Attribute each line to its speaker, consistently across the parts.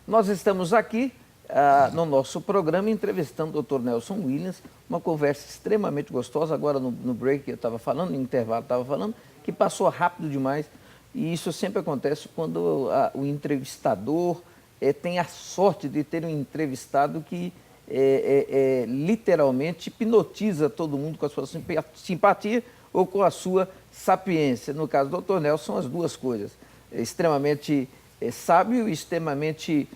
Speaker 1: Nós estamos aqui no nosso programa entrevistando o Dr. Nelson Williams, uma conversa extremamente gostosa. Agora no break eu estava falando, no intervalo estava falando, que passou rápido demais. E isso sempre acontece quando o entrevistador tem a sorte de ter um entrevistado que literalmente hipnotiza todo mundo com a sua simpatia ou com a sua sapiência. No caso do Dr. Nelson, são as duas coisas. Extremamente sábio e extremamente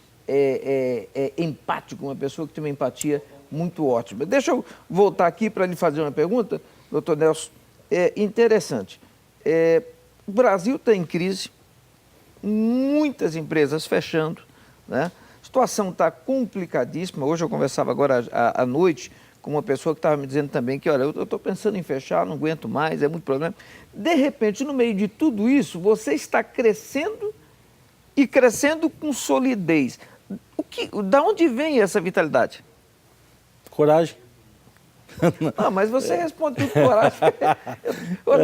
Speaker 1: empático, uma pessoa que tem uma empatia muito ótima. Deixa eu voltar aqui para lhe fazer uma pergunta, doutor Nelson. É interessante. O Brasil está em crise, muitas empresas fechando, né? A situação está complicadíssima. Hoje eu conversava agora à noite com uma pessoa que estava me dizendo também que, olha, eu estou pensando em fechar, não aguento mais, é muito problema. De repente, no meio de tudo isso, você está crescendo e crescendo com solidez. Da onde vem essa vitalidade?
Speaker 2: Coragem.
Speaker 1: Não, mas você responde tudo com coragem.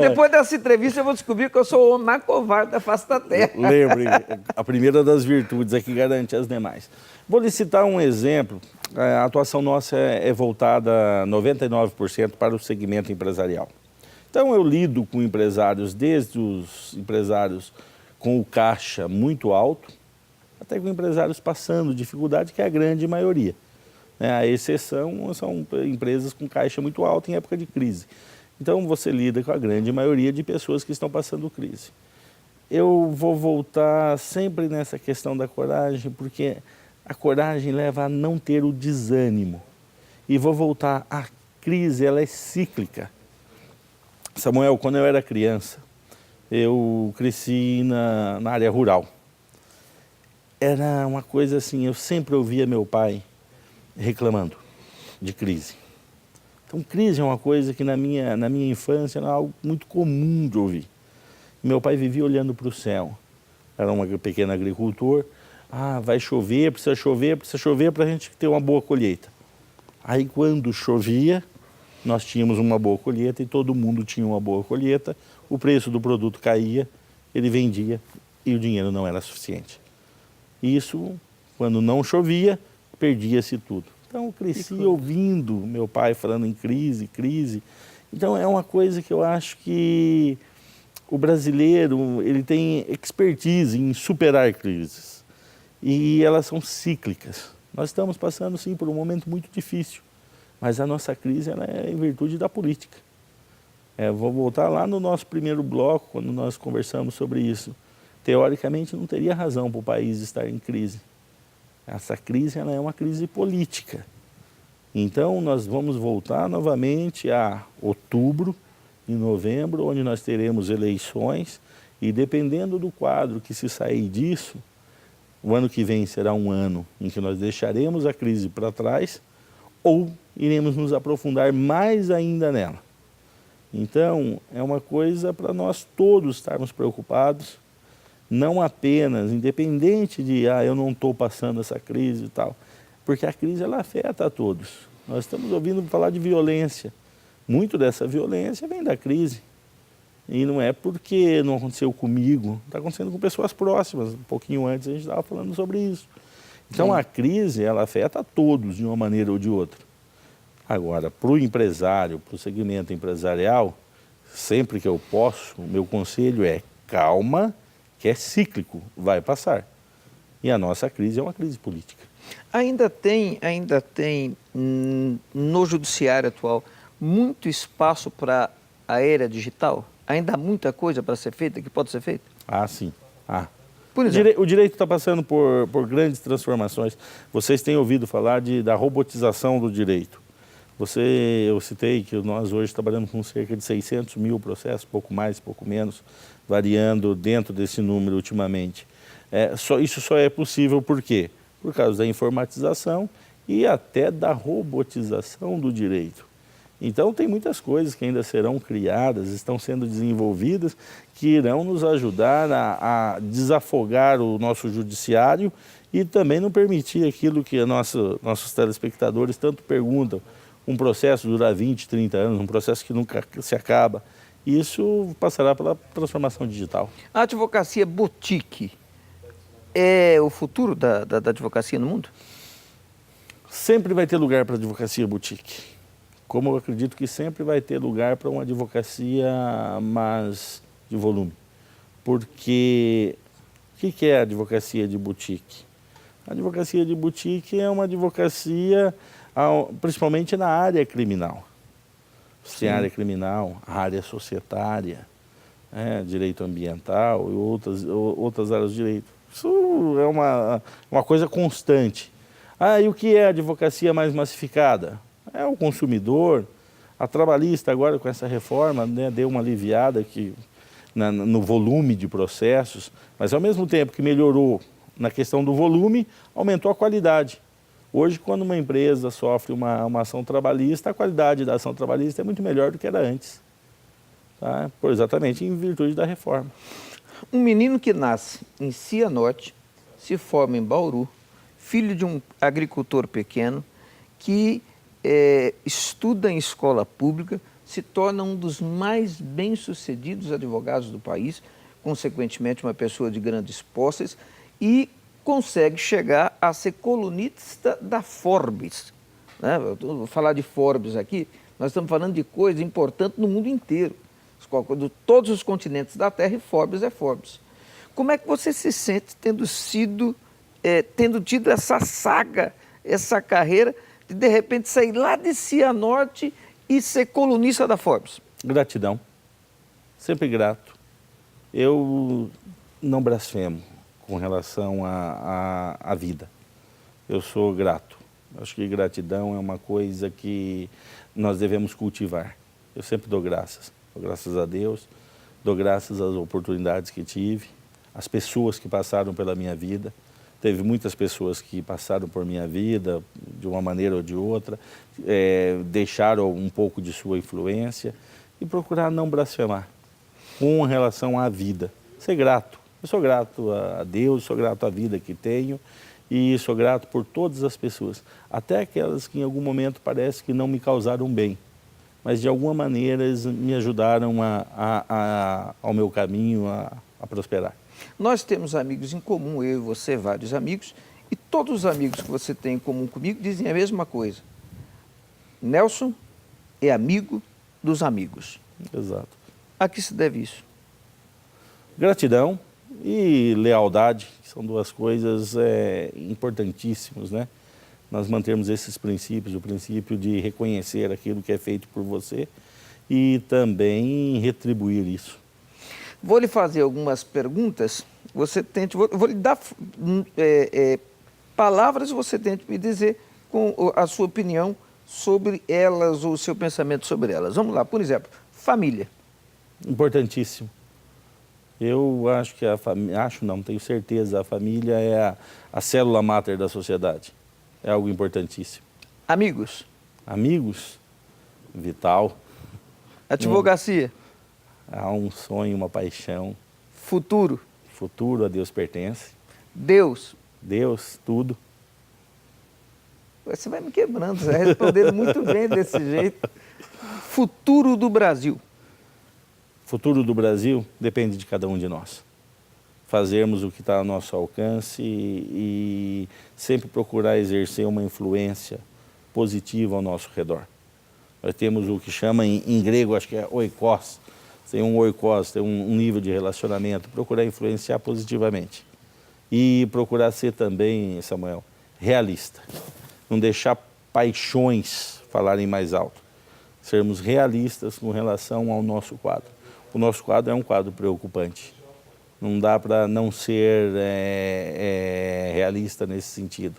Speaker 1: Depois dessa entrevista eu vou descobrir que eu sou o homem mais covarde da face da terra.
Speaker 2: Lembre, a primeira das virtudes é que garante as demais. Vou lhe citar um exemplo. A atuação nossa é voltada 99% para o segmento empresarial. Então eu lido com empresários, desde os empresários com o caixa muito alto, até com empresários passando dificuldade, que é a grande maioria. A exceção são empresas com caixa muito alto em época de crise. Então você lida com a grande maioria de pessoas que estão passando crise. Eu vou voltar sempre nessa questão da coragem, porque a coragem leva a não ter o desânimo. E vou voltar, a crise ela é cíclica. Samuel, quando eu era criança, eu cresci na área rural. Era uma coisa assim, eu sempre ouvia meu pai reclamando de crise. Então, crise é uma coisa que na minha infância era algo muito comum de ouvir. Meu pai vivia olhando para o céu. Era um pequeno agricultor. Vai chover para a gente ter uma boa colheita. Aí, quando chovia, nós tínhamos uma boa colheita e todo mundo tinha uma boa colheita. O preço do produto caía, ele vendia e o dinheiro não era suficiente. Isso, quando não chovia, perdia-se tudo. Então eu cresci ouvindo meu pai falando em crise. Então é uma coisa que eu acho que o brasileiro ele tem expertise em superar crises. E elas são cíclicas. Nós estamos passando sim por um momento muito difícil, mas a nossa crise ela é em virtude da política. Vou voltar lá no nosso primeiro bloco, quando nós conversamos sobre isso. Teoricamente não teria razão para o país estar em crise. Essa crise ela é uma crise política. Então, nós vamos voltar novamente a outubro e novembro, onde nós teremos eleições, e dependendo do quadro que se sair disso, o ano que vem será um ano em que nós deixaremos a crise para trás ou iremos nos aprofundar mais ainda nela. Então, é uma coisa para nós todos estarmos preocupados, não apenas, independente de, eu não estou passando essa crise e tal, porque a crise ela afeta a todos. Nós estamos ouvindo falar de violência. Muito dessa violência vem da crise. E não é porque não aconteceu comigo, está acontecendo com pessoas próximas. Um pouquinho antes a gente estava falando sobre isso. Então a crise ela afeta a todos de uma maneira ou de outra. Agora, para o empresário, para o segmento empresarial, sempre que eu posso, o meu conselho é calma, que é cíclico, vai passar. E a nossa crise é uma crise política.
Speaker 1: Ainda tem no judiciário atual muito espaço para a era digital? Ainda há muita coisa para ser feita, que pode ser feita?
Speaker 2: Sim.
Speaker 1: O
Speaker 2: direito está passando por grandes transformações. Vocês têm ouvido falar da robotização do direito. Eu citei que nós hoje trabalhamos com cerca de 600 mil processos, pouco mais, pouco menos, variando dentro desse número ultimamente. Isso só é possível por quê? Por causa da informatização e até da robotização do direito. Então tem muitas coisas que ainda serão criadas, estão sendo desenvolvidas, que irão nos ajudar a desafogar o nosso judiciário e também não permitir aquilo que nossos telespectadores tanto perguntam, um processo durar 20, 30 anos, um processo que nunca se acaba. Isso passará pela transformação digital.
Speaker 1: A advocacia boutique é o futuro da advocacia no mundo?
Speaker 2: Sempre vai ter lugar para advocacia boutique. Como eu acredito que sempre vai ter lugar para uma advocacia mais de volume. Porque o que é a advocacia de boutique? A advocacia de boutique é uma advocacia principalmente na área criminal. Você tem a área criminal, a área societária, direito ambiental e outras áreas de direito. Isso é uma coisa constante. E o que é a advocacia mais massificada? É o consumidor. A trabalhista agora com essa reforma, né, deu uma aliviada no volume de processos, mas ao mesmo tempo que melhorou na questão do volume, aumentou a qualidade. Hoje, quando uma empresa sofre uma ação trabalhista, a qualidade da ação trabalhista é muito melhor do que era antes. Tá? Exatamente em virtude da reforma.
Speaker 1: Um menino que nasce em Cianorte, se forma em Bauru, filho de um agricultor pequeno, que estuda em escola pública, se torna um dos mais bem-sucedidos advogados do país, consequentemente uma pessoa de grandes posses, e consegue chegar a ser colunista da Forbes. Né? Vou falar de Forbes aqui, nós estamos falando de coisa importante no mundo inteiro. De todos os continentes da Terra, e Forbes é Forbes. Como é que você se sente tendo tido essa saga, essa carreira, de repente sair lá de Cianorte e ser colunista da Forbes?
Speaker 2: Gratidão. Sempre grato. Eu não blasfemo com relação à vida. Eu sou grato. Acho que gratidão é uma coisa que nós devemos cultivar. Eu sempre dou graças. Dou graças a Deus, dou graças às oportunidades que tive, às pessoas que passaram pela minha vida. Teve muitas pessoas que passaram por minha vida, de uma maneira ou de outra, deixaram um pouco de sua influência, e procurar não blasfemar com relação à vida. Ser grato. Eu sou grato a Deus, sou grato à vida que tenho, e sou grato por todas as pessoas, até aquelas que em algum momento parece que não me causaram bem, mas de alguma maneira eles me ajudaram ao meu caminho a prosperar.
Speaker 1: Nós temos amigos em comum, eu e você, vários amigos, e todos os amigos que você tem em comum comigo dizem a mesma coisa. Nelson é amigo dos amigos.
Speaker 2: Exato.
Speaker 1: A que se deve isso?
Speaker 2: Gratidão e lealdade, que são duas coisas importantíssimas, né? Nós mantermos esses princípios, o princípio de reconhecer aquilo que é feito por você e também retribuir isso.
Speaker 1: Vou lhe fazer algumas perguntas, vou lhe dar palavras e você tente me dizer com a sua opinião sobre elas ou o seu pensamento sobre elas. Vamos lá, por exemplo, família.
Speaker 2: Importantíssimo. Eu acho que tenho certeza, a família é a célula máter da sociedade. É algo importantíssimo.
Speaker 1: Amigos?
Speaker 2: Amigos? Vital.
Speaker 1: Advocacia?
Speaker 2: Há um sonho, uma paixão.
Speaker 1: Futuro?
Speaker 2: Futuro a Deus pertence.
Speaker 1: Deus?
Speaker 2: Deus, tudo.
Speaker 1: Você vai me quebrando, você vai respondendo muito bem desse jeito. Futuro do Brasil?
Speaker 2: Futuro do Brasil depende de cada um de nós. Fazermos o que está ao nosso alcance e sempre procurar exercer uma influência positiva ao nosso redor. Nós temos o que chama em grego, acho que é oikos, tem um oikos, tem um nível de relacionamento, procurar influenciar positivamente. E procurar ser também, Samuel, realista. Não deixar paixões falarem mais alto. Sermos realistas com relação ao nosso quadro. O nosso quadro é um quadro preocupante. Não dá para não ser realista nesse sentido.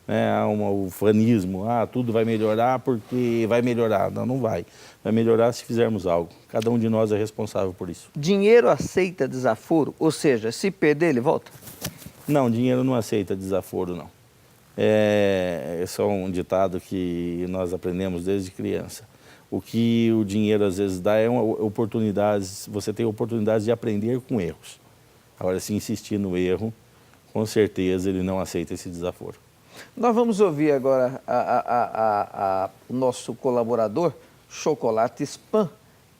Speaker 2: Há um ufanismo, tudo vai melhorar porque vai melhorar. Não, não vai. Vai melhorar se fizermos algo. Cada um de nós é responsável por isso.
Speaker 1: Dinheiro aceita desaforo? Ou seja, se perder, ele volta?
Speaker 2: Não, dinheiro não aceita desaforo, não. Esse é um ditado que nós aprendemos desde criança. O que o dinheiro às vezes dá é oportunidades, você tem oportunidades de aprender com erros. Agora, se insistir no erro, com certeza ele não aceita esse desaforo.
Speaker 1: Nós vamos ouvir agora o nosso colaborador, Chocolate Spam,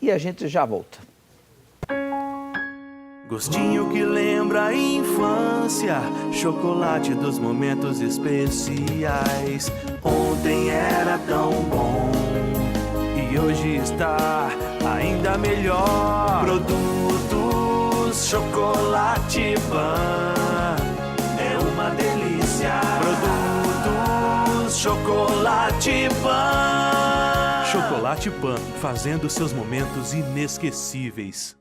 Speaker 1: e a gente já volta.
Speaker 3: Gostinho que lembra a infância, chocolate dos momentos especiais. Ontem era tão bom e hoje está ainda melhor. Produtos Chocolate Pan é uma delícia. Produtos Chocolate Pan. Chocolate Pan, fazendo seus momentos inesquecíveis.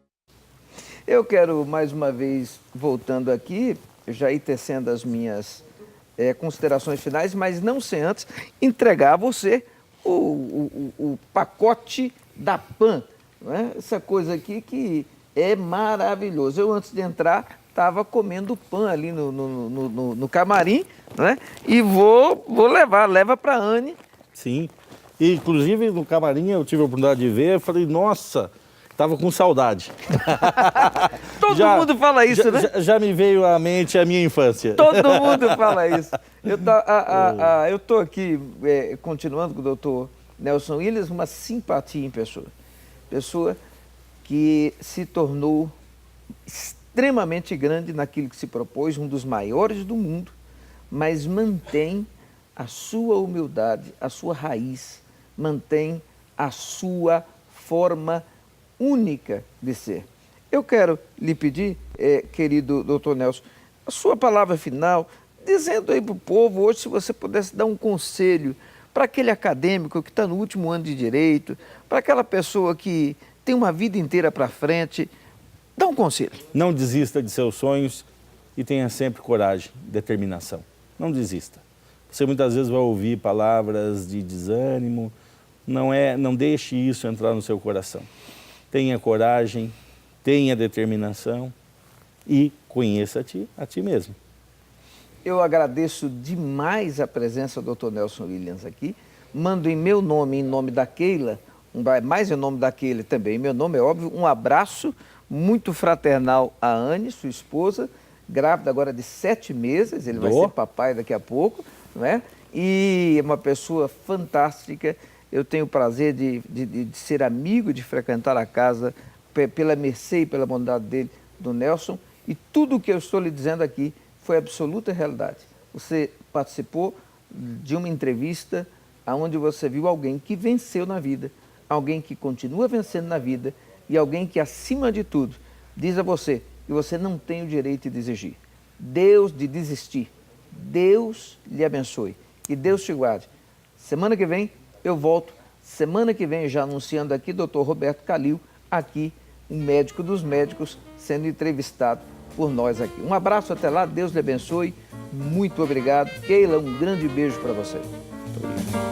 Speaker 1: Eu quero, mais uma vez, voltando aqui, já ir tecendo as minhas considerações finais, mas não sem antes entregar a você o pacote da Pan. Não é? Essa coisa aqui que é maravilhoso. Eu, antes de entrar, estava comendo pão ali no camarim, né? E vou levar, leva para a Anne.
Speaker 2: Sim, e, inclusive no camarim eu tive a oportunidade de ver, eu falei, nossa, estava com saudade.
Speaker 1: Todo mundo fala isso, né?
Speaker 2: Já me veio à mente a minha infância.
Speaker 1: Todo mundo fala isso. Eu estou aqui continuando com o doutor Nelson Williams, uma simpatia em pessoa. Pessoa que se tornou extremamente grande naquilo que se propôs, um dos maiores do mundo, mas mantém a sua humildade, a sua raiz, mantém a sua forma única de ser. Eu quero lhe pedir, querido doutor Nelson, a sua palavra final, dizendo aí para o povo hoje, se você pudesse dar um conselho para aquele acadêmico que está no último ano de Direito, para aquela pessoa que tem uma vida inteira para frente, dá um conselho.
Speaker 2: Não desista de seus sonhos e tenha sempre coragem, determinação. Não desista. Você muitas vezes vai ouvir palavras de desânimo, não deixe isso entrar no seu coração. Tenha coragem, tenha determinação e conheça-te a ti mesmo.
Speaker 1: Eu agradeço demais a presença do Dr. Nelson Williams aqui. Mando em meu nome, em nome da Keila, mais em nome da Keila também, meu nome é óbvio, um abraço muito fraternal à Anne, sua esposa, grávida agora de 7 meses, ele vai ser papai daqui a pouco, não é? E é uma pessoa fantástica. Eu tenho o prazer de ser amigo, de frequentar a casa pela mercê e pela bondade dele, do Nelson, e tudo o que eu estou lhe dizendo aqui foi absoluta realidade. Você participou de uma entrevista onde você viu alguém que venceu na vida, alguém que continua vencendo na vida e alguém que, acima de tudo, diz a você que você não tem o direito de desistir. De desistir. Deus lhe abençoe. Que Deus te guarde. Semana que vem eu volto. Semana que vem, já anunciando aqui, Dr. Roberto Calil, aqui, um médico dos médicos, sendo entrevistado por nós aqui. Um abraço até lá, Deus lhe abençoe. Muito obrigado. Keila, um grande beijo para você.
Speaker 2: Muito obrigado.